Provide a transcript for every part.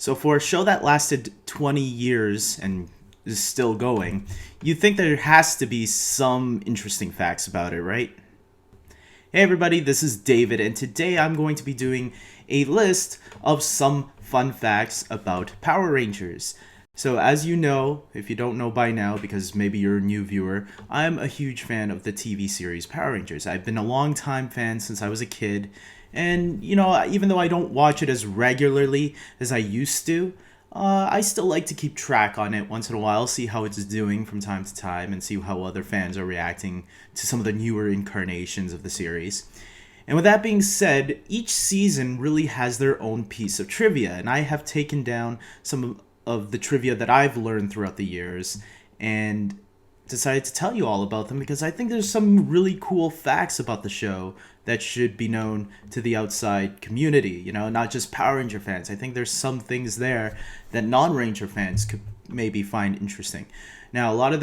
So for a show that lasted 20 years and is still going, you'd think there has to be some interesting facts about it, right? Hey everybody, this is David, and today I'm going to be doing a list of some fun facts about Power Rangers. So as you know, if you don't know by now, because maybe you're a new viewer, I'm a huge fan of the TV series Power Rangers. I've been a long time fan since I was a kid, and even though I don't watch it as regularly as I used to, I still like to keep track on it once in a while, see how it's doing from time to time, and see how other fans are reacting to some of the newer incarnations of the series. And with that being said, each season really has their own piece of trivia, and I have taken down some of the trivia that I've learned throughout the years and decided to tell you all about them because I think there's some really cool facts about the show that should be known to the outside community, not just Power Ranger fans. I think there's some things there that non-Ranger fans could maybe find interesting. Now, a lot of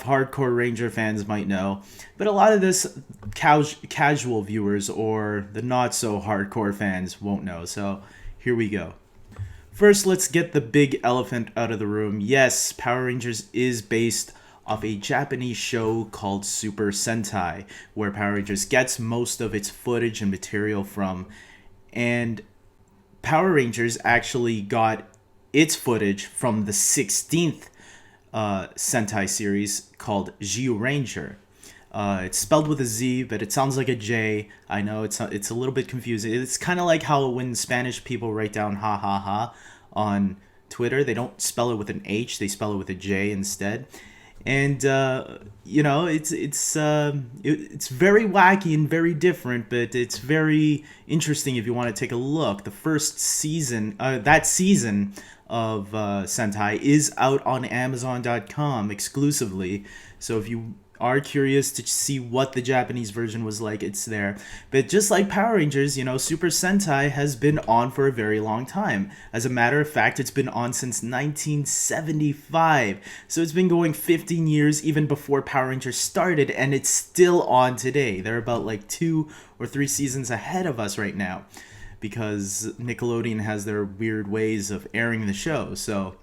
hardcore Ranger fans might know, but a lot of this casual viewers or the not so hardcore fans won't know. So here we go. First, let's get the big elephant out of the room. Yes, Power Rangers is based off a Japanese show called Super Sentai, where Power Rangers gets most of its footage and material from. And Power Rangers actually got its footage from the 16th Sentai series called Zyuranger. It's spelled with a Z, but it sounds like a J. I know it's a little bit confusing. It's kind of like how when Spanish people write down ha ha ha on Twitter, they don't spell it with an H, they spell it with a J instead. And it's very wacky and very different, but it's very interesting if you want to take a look. The first season, that season of Sentai is out on Amazon.com exclusively. So if you are curious to see what the Japanese version was like, it's there. But just like Power Rangers, Super Sentai has been on for a very long time. As a matter of fact, it's been on since 1975. So it's been going 15 years even before Power Rangers started, and it's still on today. They're about like 2 or 3 seasons ahead of us right now because Nickelodeon has their weird ways of airing the show. So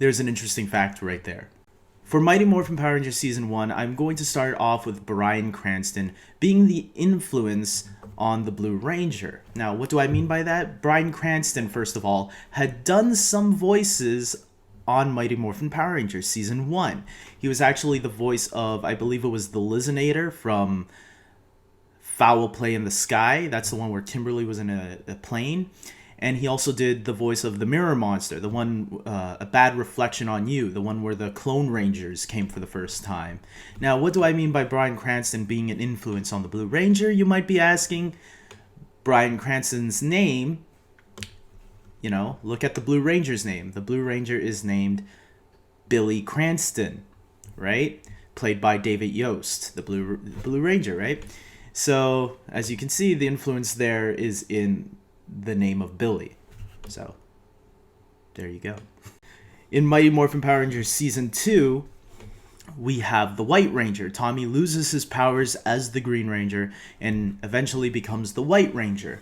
there's an interesting fact right there. For Mighty Morphin Power Rangers Season 1, I'm going to start off with Bryan Cranston being the influence on the Blue Ranger. Now, what do I mean by that? Bryan Cranston, first of all, had done some voices on Mighty Morphin Power Rangers Season 1. He was actually the voice of, I believe it was the Lizinator from Foul Play in the Sky. That's the one where Kimberly was in a plane. And he also did the voice of the Mirror Monster, the one, A Bad Reflection on You, the one where the Clone Rangers came for the first time. Now, what do I mean by Bryan Cranston being an influence on the Blue Ranger? You might be asking. Bryan Cranston's name, look at the Blue Ranger's name. The Blue Ranger is named Billy Cranston, right? Played by David Yost, the Blue Ranger, right? So, as you can see, the influence there is in the name of Billy. So, there you go. In Mighty Morphin Power Rangers Season 2, we have the White Ranger. Tommy loses his powers as the Green Ranger and eventually becomes the White Ranger.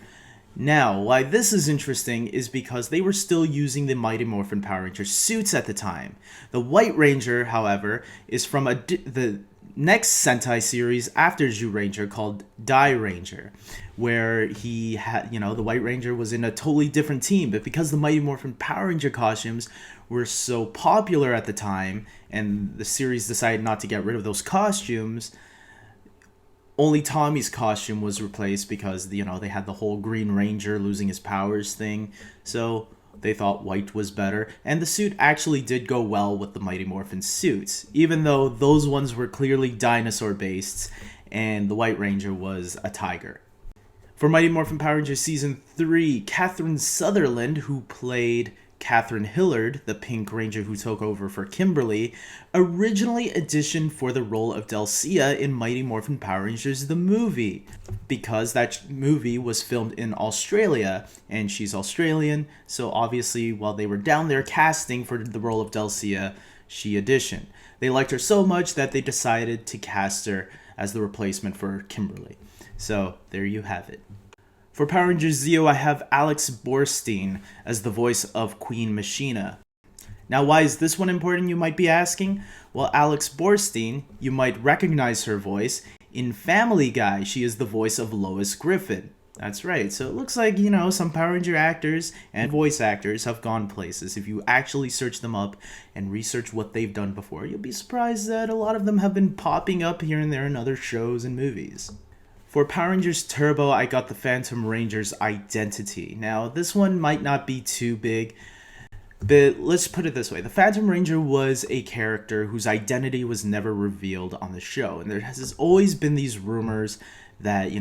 Now, why this is interesting is because they were still using the Mighty Morphin Power Ranger suits at the time. The White Ranger, however, is from the next Sentai series after Zyuranger called Die Ranger, where he had, the White Ranger was in a totally different team, but because the Mighty Morphin Power Ranger costumes were so popular at the time, and the series decided not to get rid of those costumes, only Tommy's costume was replaced because, they had the whole Green Ranger losing his powers thing, so they thought white was better, and the suit actually did go well with the Mighty Morphin suits, even though those ones were clearly dinosaur-based, and the White Ranger was a tiger. For Mighty Morphin Power Rangers Season 3, Catherine Sutherland, who played Catherine Hillard, the Pink Ranger who took over for Kimberly, originally auditioned for the role of Delcia in Mighty Morphin Power Rangers the movie, because that movie was filmed in Australia, and she's Australian, so obviously while they were down there casting for the role of Delcia, she auditioned. They liked her so much that they decided to cast her as the replacement for Kimberly. So there you have it. For Power Rangers Zeo, I have Alex Borstein as the voice of Queen Machina. Now, why is this one important, you might be asking? Well, Alex Borstein, you might recognize her voice. In Family Guy, she is the voice of Lois Griffin. That's right, so it looks like, some Power Ranger actors and voice actors have gone places. If you actually search them up and research what they've done before, you'll be surprised that a lot of them have been popping up here and there in other shows and movies. For Power Rangers Turbo, I got the Phantom Ranger's identity. Now, this one might not be too big, but let's put it this way. The Phantom Ranger was a character whose identity was never revealed on the show. And there has always been these rumors that,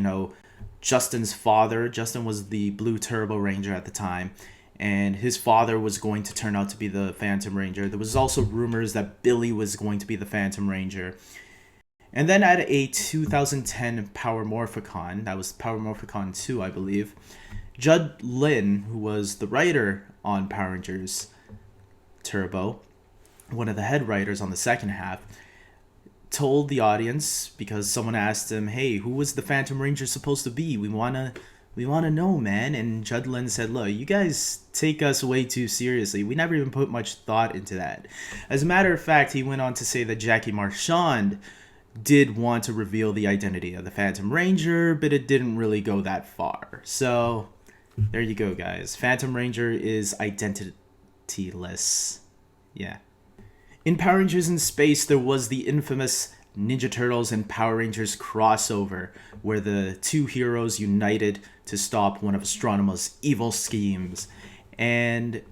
Justin was the Blue Turbo Ranger at the time, and his father was going to turn out to be the Phantom Ranger. There was also rumors that Billy was going to be the Phantom Ranger. And then at a 2010 Power Morphicon, that was Power Morphicon 2, I believe, Judd Lin, who was the writer on Power Rangers Turbo, one of the head writers on the second half, told the audience, because someone asked him, hey, who was the Phantom Ranger supposed to be? We wanna know, man. And Judd Lin said, look, you guys take us way too seriously. We never even put much thought into that. As a matter of fact, he went on to say that Jackie Marchand did want to reveal the identity of the Phantom Ranger, but it didn't really go that far. So, there you go, guys. Phantom Ranger is identityless. Yeah. In Power Rangers in Space, there was the infamous Ninja Turtles and Power Rangers crossover, where the two heroes united to stop one of Astronoma's evil schemes. And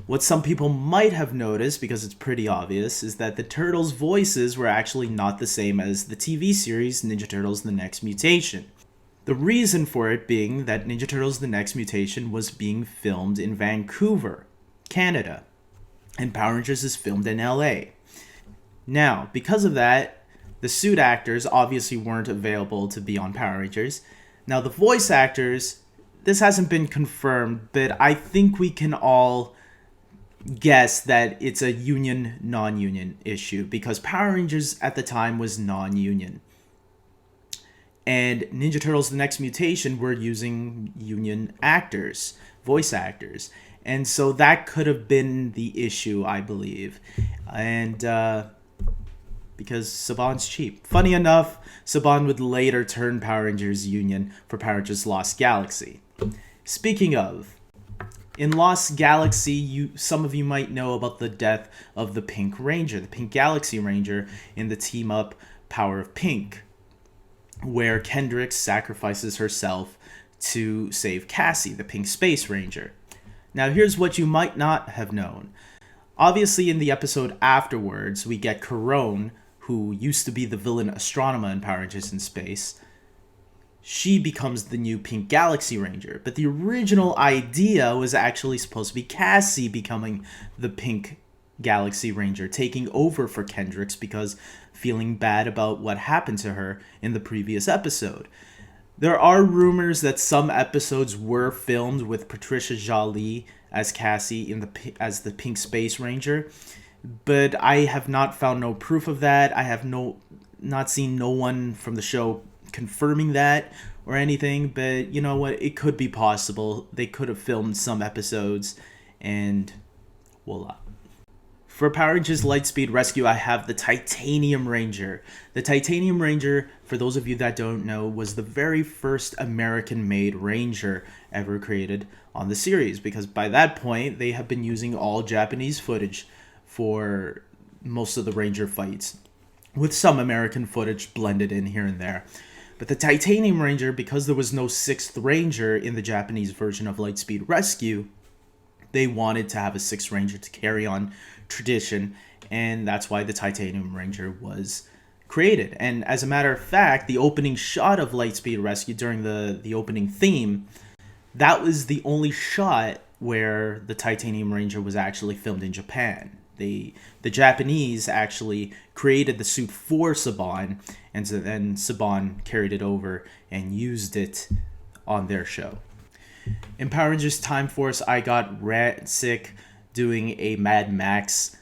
what some people might have noticed, because it's pretty obvious, is that the Turtles' voices were actually not the same as the TV series Ninja Turtles The Next Mutation. The reason for it being that Ninja Turtles The Next Mutation was being filmed in Vancouver, Canada, and Power Rangers is filmed in LA. Now, because of that, the suit actors obviously weren't available to be on Power Rangers. Now, the voice actors, this hasn't been confirmed, but I think we can all guess that it's a union, non-union issue, because Power Rangers at the time was non-union. And Ninja Turtles The Next Mutation were using union actors, voice actors. And so that could have been the issue, I believe. And because Saban's cheap. Funny enough, Saban would later turn Power Rangers union for Power Rangers Lost Galaxy. Speaking of, in Lost Galaxy, some of you might know about the death of the Pink Ranger, the Pink Galaxy Ranger, in the team-up Power of Pink, where Kendrix sacrifices herself to save Cassie, the Pink Space Ranger. Now, here's what you might not have known. Obviously, in the episode afterwards, we get Corone, who used to be the villain Astronema in Power Rangers in Space. She becomes the new Pink Galaxy Ranger, but the original idea was actually supposed to be Cassie becoming the Pink Galaxy Ranger, taking over for Kendrix because feeling bad about what happened to her in the previous episode. There are rumors that some episodes were filmed with Patricia Jolie as Cassie as the Pink Space Ranger, but I have not found no proof of that. I have not seen no one from the show confirming that or anything, but you know what? It could be possible. They could have filmed some episodes, and voila. For Power Rangers Lightspeed Rescue, I have the Titanium Ranger. The Titanium Ranger, for those of you that don't know, was the very first American-made Ranger ever created on the series, because by that point, they have been using all Japanese footage for most of the Ranger fights, with some American footage blended in here and there. But the Titanium Ranger, because there was no sixth Ranger in the Japanese version of Lightspeed Rescue, they wanted to have a sixth Ranger to carry on tradition, and that's why the Titanium Ranger was created. And as a matter of fact, the opening shot of Lightspeed Rescue during the opening theme, that was the only shot where the Titanium Ranger was actually filmed in Japan. The Japanese actually created the suit for Saban, and so then Saban carried it over and used it on their show. In Power Rangers Time Force, I got Rancic doing a Mad Max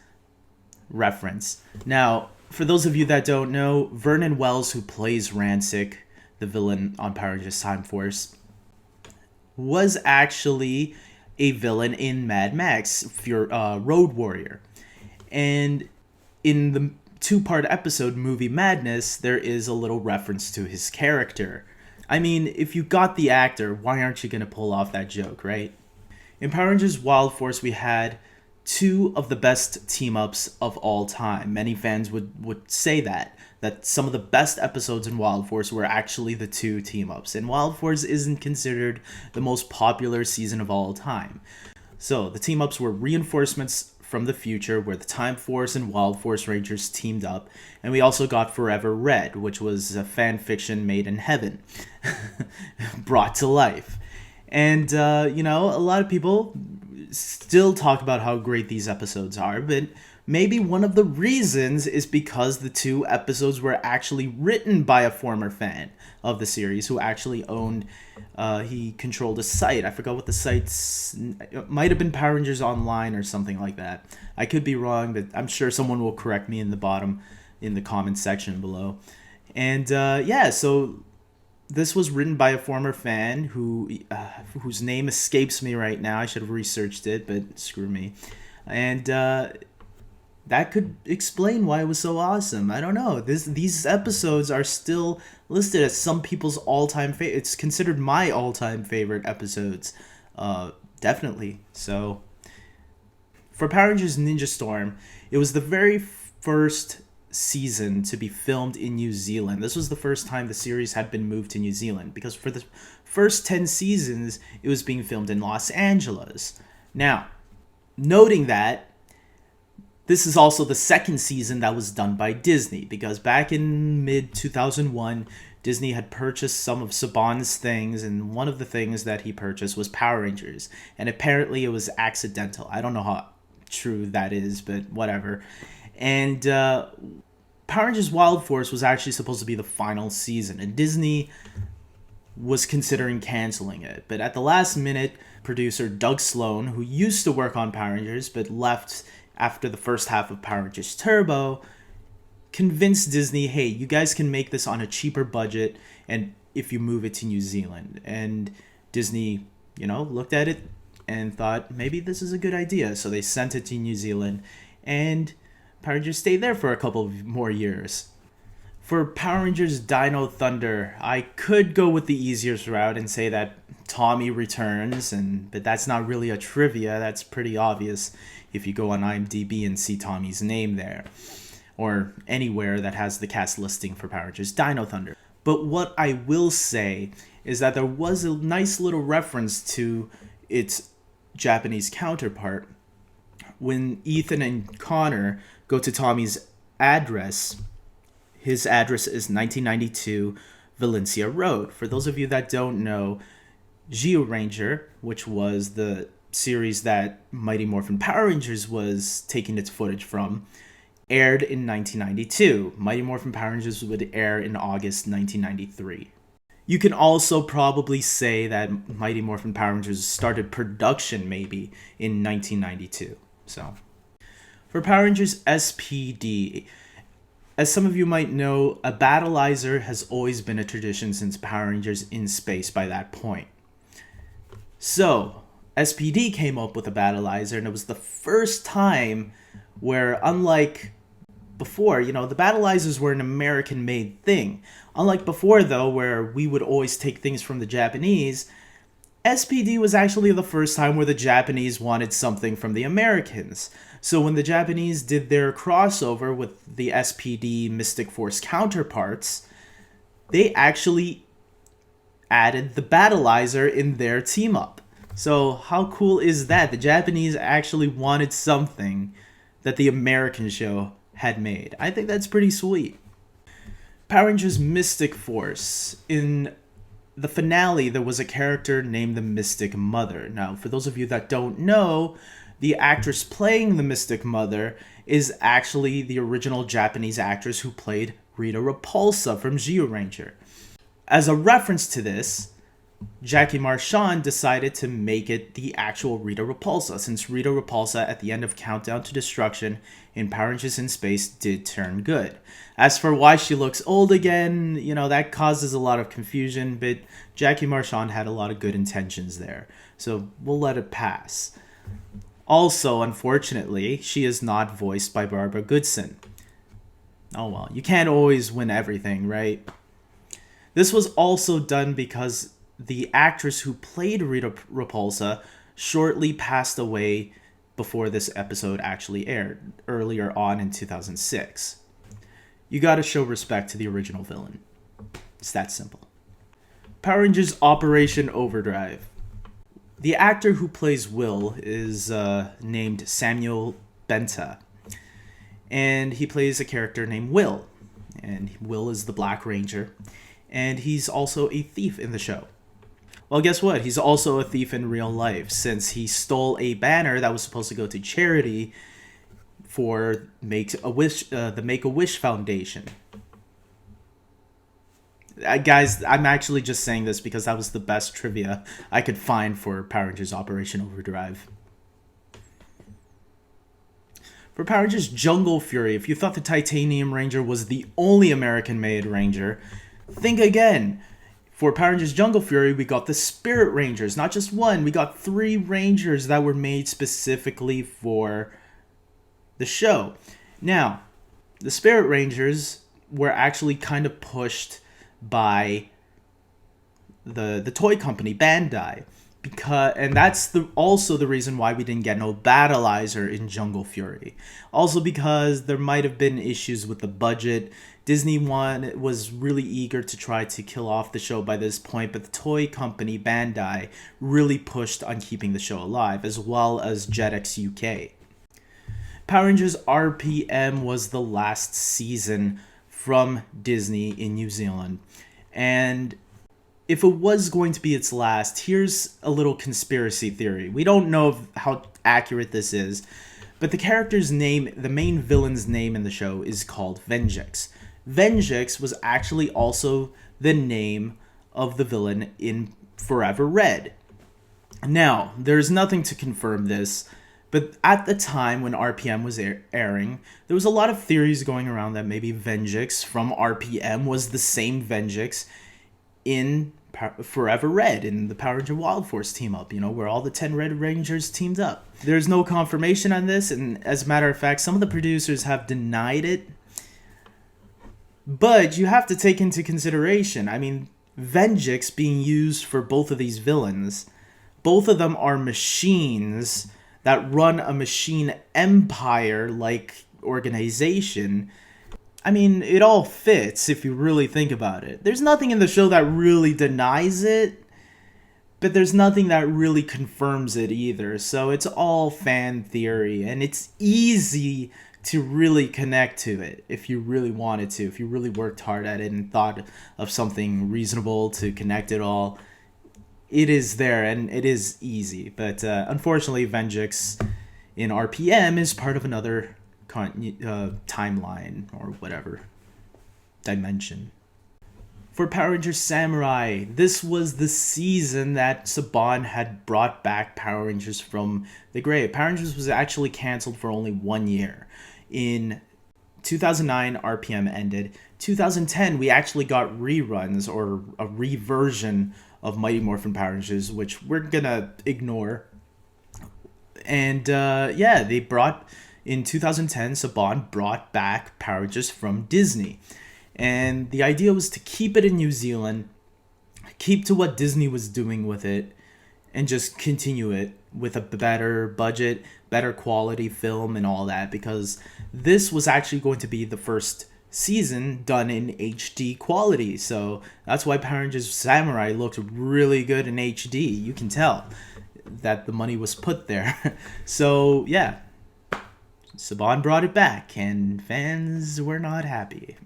reference. Now, for those of you that don't know, Vernon Wells, who plays Rancic, the villain on Power Rangers Time Force, was actually a villain in Mad Max, Road Warrior. And in the two-part episode, Movie Madness, there is a little reference to his character. I mean, if you got the actor, why aren't you going to pull off that joke, right? In Power Rangers Wild Force, we had two of the best team-ups of all time. Many fans would say that some of the best episodes in Wild Force were actually the two team-ups. And Wild Force isn't considered the most popular season of all time. So, the team-ups were Reinforcements from the Future, where the Time Force and Wild Force Rangers teamed up. And we also got Forever Red, which was a fan fiction made in heaven, brought to life. And, a lot of people still talk about how great these episodes are, but maybe one of the reasons is because the two episodes were actually written by a former fan of the series who actually owned, he controlled a site. I forgot what the site's, it might have been Power Rangers Online or something like that. I could be wrong, but I'm sure someone will correct me in the comment section below. And so this was written by a former fan whose name escapes me right now. I should have researched it, but screw me. And that could explain why it was so awesome. I don't know. These episodes are still listed as some people's all-time favorite. It's considered my all-time favorite episodes, definitely. So, for Power Rangers Ninja Storm, it was the very first season to be filmed in New Zealand. This was the first time the series had been moved to New Zealand, because for the first 10 seasons, it was being filmed in Los Angeles. Now, noting that, this is also the second season that was done by Disney, because back in mid-2001, Disney had purchased some of Saban's things, and one of the things that he purchased was Power Rangers, and apparently it was accidental. I don't know how true that is, but whatever. And Power Rangers Wild Force was actually supposed to be the final season, and Disney was considering canceling it. But at the last minute, producer Doug Sloan, who used to work on Power Rangers but left after the first half of Power Rangers Turbo, convinced Disney, hey, you guys can make this on a cheaper budget and if you move it to New Zealand. And Disney, looked at it and thought, maybe this is a good idea. So they sent it to New Zealand, and Power Rangers stayed there for a couple more years. For Power Rangers Dino Thunder, I could go with the easiest route and say that Tommy returns, but that's not really a trivia. That's pretty obvious if you go on IMDb and see Tommy's name there, or anywhere that has the cast listing for Power Rangers Dino Thunder. But what I will say is that there was a nice little reference to its Japanese counterpart. When Ethan and Connor go to Tommy's address, his address is 1992 Valencia Road. For those of you that don't know, Geo Ranger, which was the series that Mighty Morphin Power Rangers was taking its footage from, aired in 1992. Mighty Morphin Power Rangers would air in August 1993. You can also probably say that Mighty Morphin Power Rangers started production maybe in 1992. So, for Power Rangers SPD, as some of you might know, a battleizer has always been a tradition since Power Rangers in Space by that point. So, SPD came up with a battleizer, and it was the first time where, unlike before, the battleizers were an American-made thing. Unlike before, though, where we would always take things from the Japanese, SPD was actually the first time where the Japanese wanted something from the Americans. So when the Japanese did their crossover with the SPD Mystic Force counterparts, they actually added the battleizer in their team-up. So how cool is that? The Japanese actually wanted something that the American show had made. I think that's pretty sweet. Power Rangers Mystic Force. In the finale, there was a character named the Mystic Mother. Now, for those of you that don't know, the actress playing the Mystic Mother is actually the original Japanese actress who played Rita Repulsa from Geo Ranger. As a reference to this, Jackie Marchand decided to make it the actual Rita Repulsa, since Rita Repulsa at the end of Countdown to Destruction in Power Rangers in Space did turn good. As for why she looks old again, that causes a lot of confusion, but Jackie Marchand had a lot of good intentions there, so we'll let it pass. Also, unfortunately, she is not voiced by Barbara Goodson. Oh well, you can't always win everything, right? This was also done because the actress who played Rita Repulsa shortly passed away before this episode actually aired, earlier on in 2006. You gotta show respect to the original villain. It's that simple. Power Rangers Operation Overdrive. The actor who plays Will is named Samuel Benta, and he plays a character named Will, and Will is the Black Ranger, and he's also a thief in the show. Well, guess what? He's also a thief in real life, since he stole a banner that was supposed to go to charity for the Make-A-Wish Foundation. Guys, I'm actually just saying this because that was the best trivia I could find for Power Rangers Operation Overdrive. For Power Rangers Jungle Fury, if you thought the Titanium Ranger was the only American-made Ranger, think again. For Power Rangers Jungle Fury, we got the Spirit Rangers. Not just one, we got 3 Rangers that were made specifically for the show. Now, the Spirit Rangers were actually kind of pushed by the toy company Bandai, and that's also the reason why we didn't get no Battleizer in Jungle Fury. Also because there might have been issues with the budget. Disney was really eager to try to kill off the show by this point, but the toy company Bandai really pushed on keeping the show alive, as well as Jetix UK. Power Rangers RPM was the last season from Disney in New Zealand. And if it was going to be its last, here's a little conspiracy theory. We don't know how accurate this is, but the character's name, the main villain's name in the show, is called Venjix. Venjix was actually also the name of the villain in Forever Red. Now, there's nothing to confirm this, but at the time when RPM was airing, there was a lot of theories going around that maybe Venjix from RPM was the same Venjix in Forever Red, in the Power Ranger Wild Force team-up, where all the 10 Red Rangers teamed up. There's no confirmation on this, and as a matter of fact, some of the producers have denied it. But you have to take into consideration, Venjix being used for both of these villains, both of them are machines that run a machine empire-like organization. It all fits if you really think about it. There's nothing in the show that really denies it, but there's nothing that really confirms it either. So it's all fan theory, and it's easy to really connect to it if you really wanted to, if you really worked hard at it and thought of something reasonable to connect it all. It is there, and it is easy. But unfortunately, Venjix in RPM is part of another timeline or whatever dimension. For Power Rangers Samurai, this was the season that Saban had brought back Power Rangers from the grave. Power Rangers was actually canceled for only 1 year. In 2009, RPM ended. 2010, we actually got reruns, or a reversion of Mighty Morphin Power Rangers, which we're gonna ignore. And in 2010, Saban brought back Power Rangers from Disney. And the idea was to keep it in New Zealand, keep to what Disney was doing with it, and just continue it with a better budget, better quality film and all that, because this was actually going to be the first season done in HD quality. So that's why Power Rangers Samurai looked really good in HD. You can tell that the money was put there. So yeah, Saban brought it back, and fans were not happy.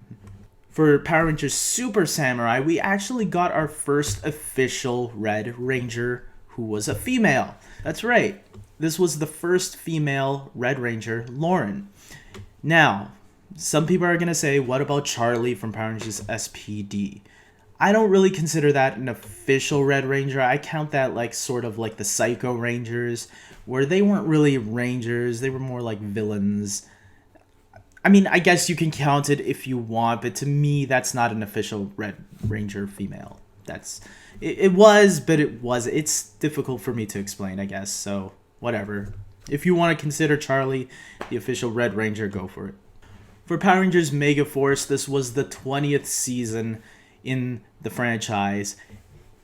For Power Rangers Super Samurai, we actually got our first official Red Ranger who was a female. That's right, this was the first female Red Ranger, Lauren. Now, some people are going to say, what about Charlie from Power Rangers SPD? I don't really consider that an official Red Ranger. I count that like sort of like the Psycho Rangers, where they weren't really Rangers, they were more like villains. I mean, I guess you can count it if you want, but to me, that's not an official Red Ranger female. It was, but it was. It's difficult for me to explain, I guess. So whatever. If you want to consider Charlie the official Red Ranger, go for it. For Power Rangers Megaforce, this was the 20th season in the franchise,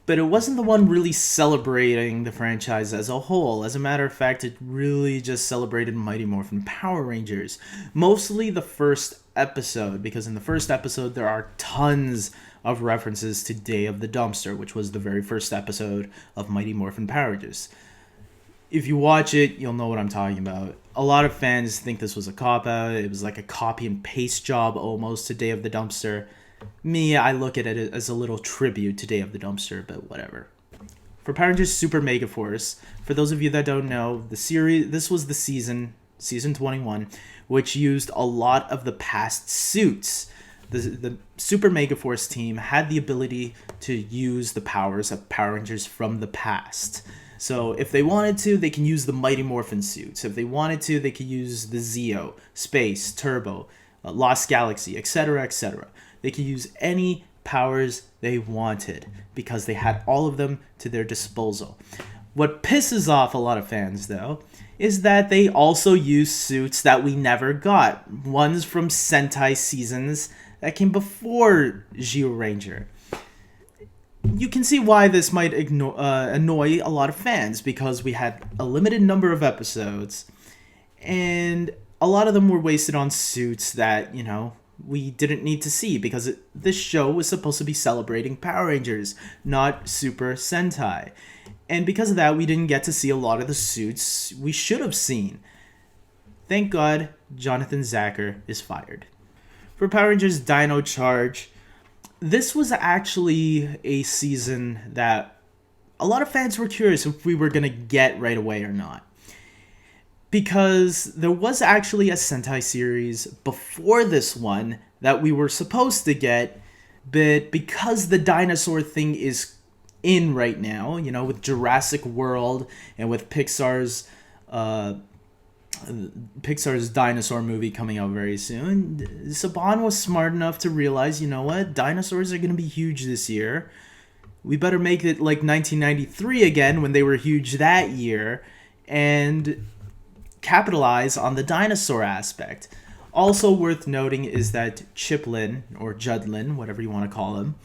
but it wasn't the one really celebrating the franchise as a whole. As a matter of fact, it really just celebrated Mighty Morphin Power Rangers. Mostly the first episode, because in the first episode there are tons of references to Day of the Dumpster, which was the very first episode of Mighty Morphin Power Rangers. If you watch it, you'll know what I'm talking about. A lot of fans think this was a cop-out. It was like a copy and paste job almost to Day of the Dumpster. Me, I look at it as a little tribute to Day of the Dumpster, but whatever. For Power Rangers Super Megaforce, for those of you that don't know, this was the season 21, which used a lot of the past suits. The Super Megaforce team had the ability to use the powers of Power Rangers from the past. So if they wanted to, they can use the Mighty Morphin suits. If they wanted to, they could use the Zeo, Space, Turbo, Lost Galaxy, etc., etc. They could use any powers they wanted because they had all of them to their disposal. What pisses off a lot of fans, though, is that they also use suits that we never got. Ones from Sentai seasons that came before Zeo Ranger. You can see why this might annoy a lot of fans, because we had a limited number of episodes, and a lot of them were wasted on suits that, we didn't need to see, because this show was supposed to be celebrating Power Rangers, not Super Sentai. And because of that, we didn't get to see a lot of the suits we should have seen. Thank God Jonathan Zacher is fired. For Power Rangers Dino Charge, this was actually a season that a lot of fans were curious if we were going to get right away or not. Because there was actually a Sentai series before this one that we were supposed to get, but because the dinosaur thing is in right now, with Jurassic World and with Pixar's dinosaur movie coming out very soon, Saban was smart enough to realize, dinosaurs are going to be huge this year. We better make it like 1993 again, when they were huge that year, and capitalize on the dinosaur aspect. Also worth noting is that Chiplin, or Judlin, whatever you want to call him,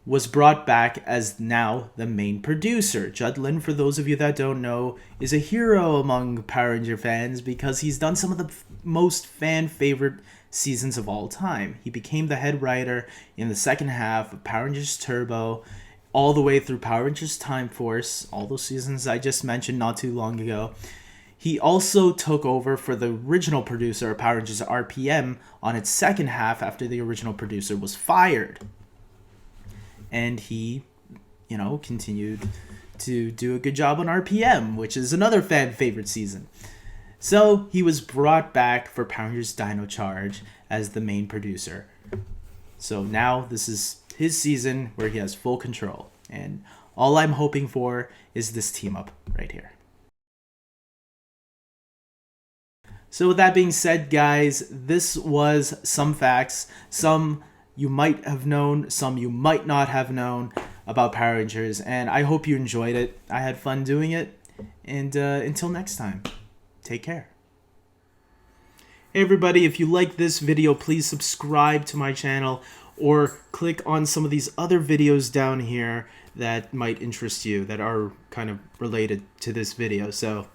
was brought back as now the main producer. Judlin, for those of you that don't know, is a hero among Power Ranger fans because he's done some of the most fan-favorite seasons of all time. He became the head writer in the second half of Power Rangers Turbo, all the way through Power Rangers Time Force, all those seasons I just mentioned not too long ago. He also took over for the original producer of Power Rangers RPM on its second half after the original producer was fired. And he, continued to do a good job on RPM, which is another fan favorite season. So he was brought back for Power Rangers Dino Charge as the main producer. So now this is his season where he has full control. And all I'm hoping for is this team up right here. So with that being said, guys, this was some facts. Some you might have known, some you might not have known about Power Rangers, and I hope you enjoyed it. I had fun doing it, and until next time, take care. Hey everybody, if you like this video, please subscribe to my channel or click on some of these other videos down here that might interest you, that are kind of related to this video. So